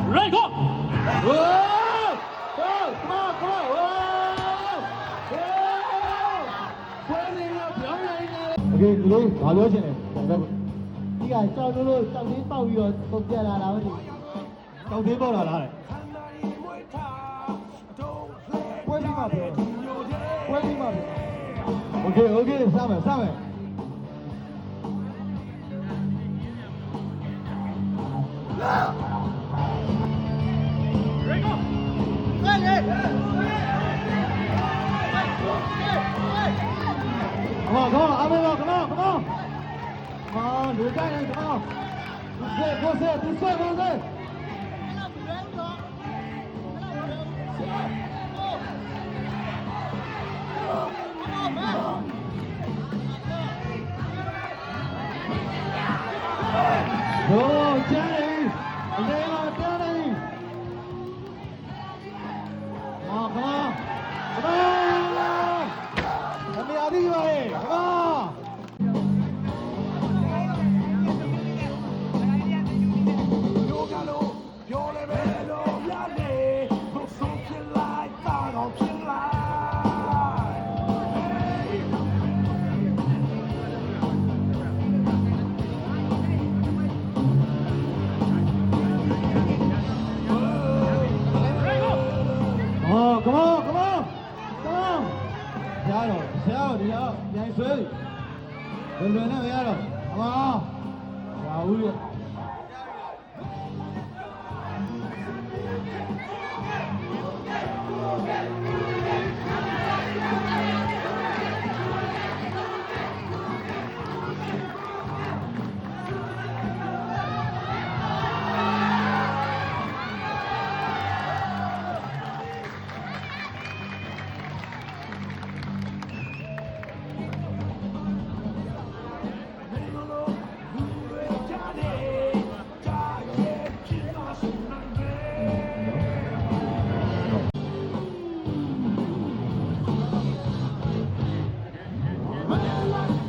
Right go. Come on. Okay, today, how are you? ဒီကကြောက်လို့ကြောက်သေးပေါက်ပြီးတော့ပုံပြလာတာပဲဒီ တောက်သေးပေါက်လာလားပွဲပြီးမှပြော Okay စမယ် Right go. Come on, Amelo, come on. Come on, do it, come on. Go say. Go, Johnny. Johnny. Come on. Let me out of here. Come on. Come on. Sao đi đâu? Nhảy xuống. Đừng nó về đâu. Come on. Vào đi.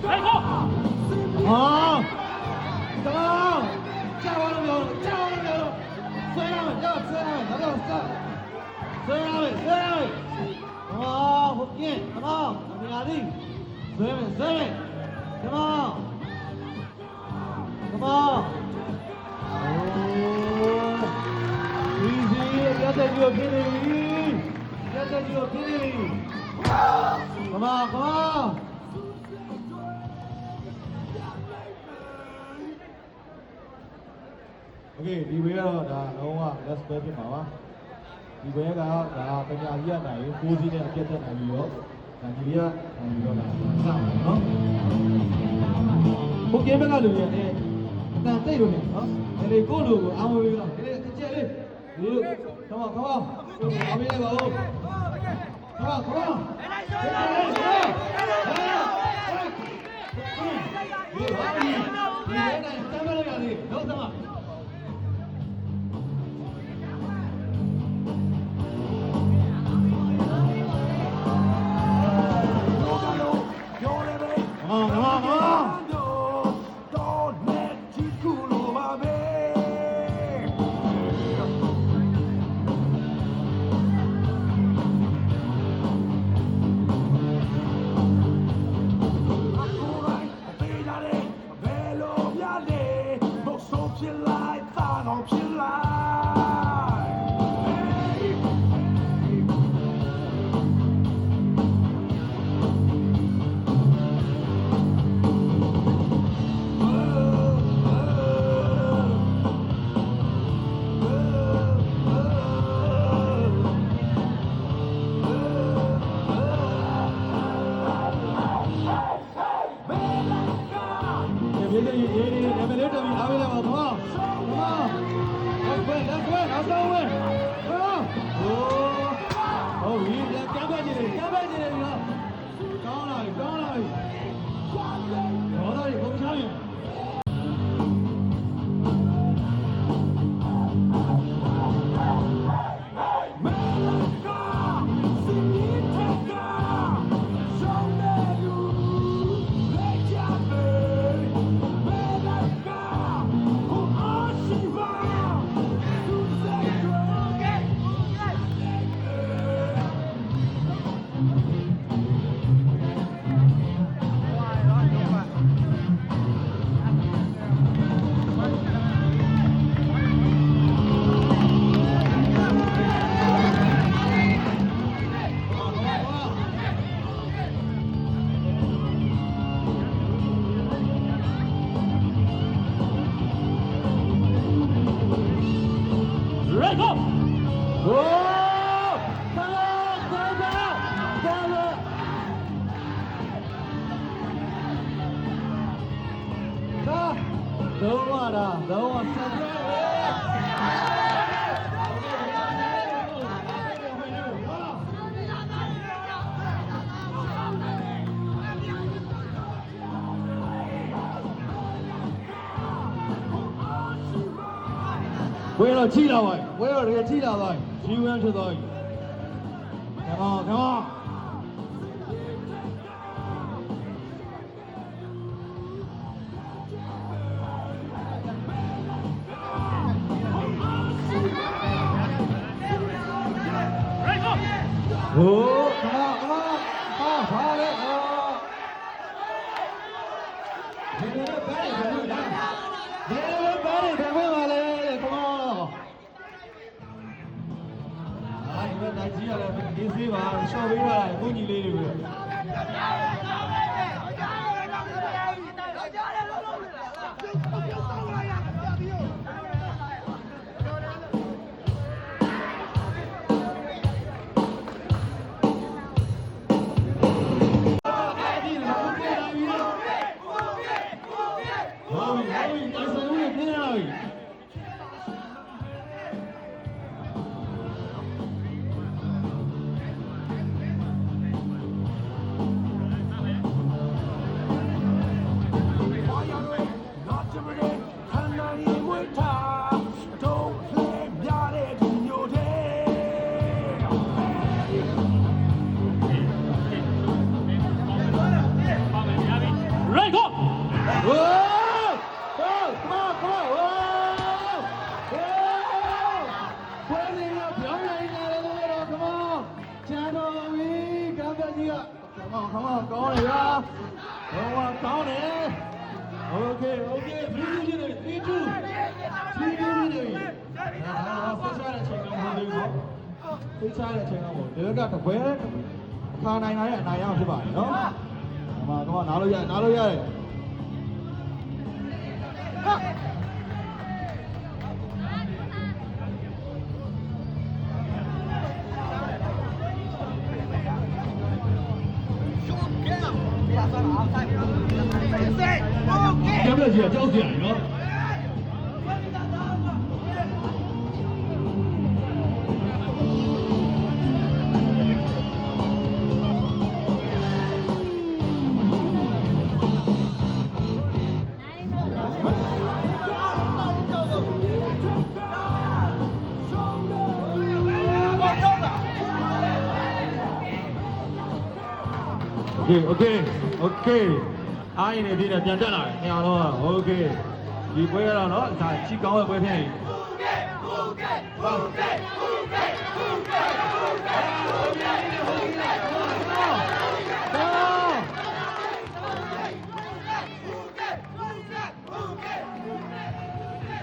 Right go. Come on. Chào nó được. Xoay ra. Nó stop. Xoay ra. Come on, hút nhẹ. Come on. Làm gì đi. Xoay về. Come on. Easy. Get that you okay. Come on. Okay, ဒီဘဲကတော့ဒါလုံးဝ let's play ဖြစ်မှာပါဒီဘဲကဒါပညာကြီးရနိုင်ကိုစီးနဲ့အပြတ်တက်နိုင်ပြီးတော့ဒါဒီလေးကနိုင်ပြီးတော့ဒါစမယ်နော်ဘုတ်ကဲဘက်ကလူတွေနဲ့အတန်တိတ်လို့နေနော်ဒီလေးကိုလူကိုအောင်ဝေးတော့ဒီလေးအကျက်လေးဒီလိုcome onအောင်ပေးလိုက်ပါဦးcome on ဒီဘာလဲဒီဘဲတိုင်းတမ်းမလို့ရသေးတော့သမား Ready, go! โอ้ข้างล่างข้างล่างข้างล่างတော့ဝတာတော့ဆက်ဝဲတော့ချိလာပါဝဲတော့တကယ်ချိလာပါရီဝမ်းဖြစ်သွားပြီ Come on come on โอ้ขมาพาเลยเดี๋ยวไปเดี๋ยวไปเดี๋ยวมาเลยขมาไอ้เว้ยนายကြီးရတယ်ဒီစီးပါရှော့ပေးပါကိုကြီးလေးတွေReady, go! โอ้โอ้ขมาโอ้โอ้ဘယ်နေရပြောင်းနေတယ်လို့တော့ခมาချန်တော်ဝီကံပြကြီးကခมาကောင်းတယ်ဗျာတော့ကောင်းတယ်โอเค3-2ချင်းနေ3-2ဆက်စားတဲ့ချိန်ကမဟုတ်သေးဘူးဆက်စားတဲ့ချိန်ကမဟုတ်ဒီကတပွဲခါနိုင်လာတဲ့အနိုင်ရအောင်ဖြစ်ပါတယ်နော်ခมาနားလို့ရတယ်ကြောက်ပြကြီးကြောက်စရာနော်โอเคအားရင်နေပြည့်တယ်ပြန်တက်လာတယ်။ညာတော့โอเคဒီပွဲရတော့เนาะဒါချီကောင်းတဲ့ပွဲဖြစ်နေ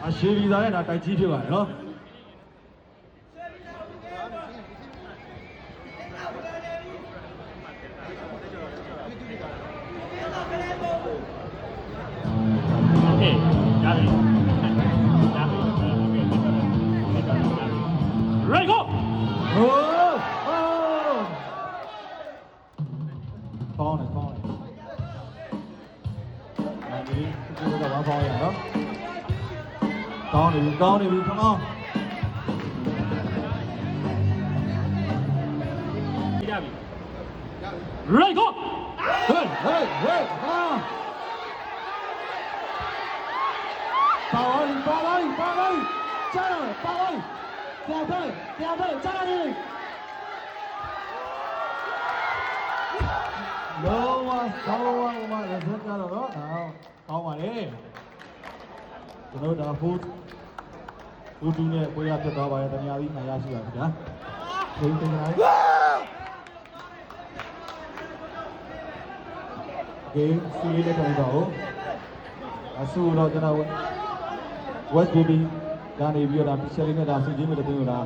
အရှိပြီသားနဲ့ဒါတိုက်ကြီးဖြစ်ပါတယ်เนาะReady, go! โอ้ပေါင်းတယ်အဲဒီဒီကတော့ဘာပေါင်းရအောင်ကောင်းနေပြီခမောင်းရပြီ Ready, go! ဟေးဟာပါလိုက်ချားပါလိုက်ပြန်ဖက်ချားနေလောဝါလက်စကတော့တော့ကောင်းပါလေကျွန်တော်ဒါဖိုးတူနဲ့ပွဲရဖြစ်သွားပါရဲ့တမယာကြီးနိုင်ရရှိပါပြီဗျာထိန်းသိမ်းလိုက်ဂိမ်းစီးလေးနဲ့ထိုင်တော့အဆူတော့ကျွန်တော်West Baby ကနေပြီးတော့ဒါ Michelle နဲ့ဒါဆူချင်းမဲ့တဲ့တင်လို့ဒါ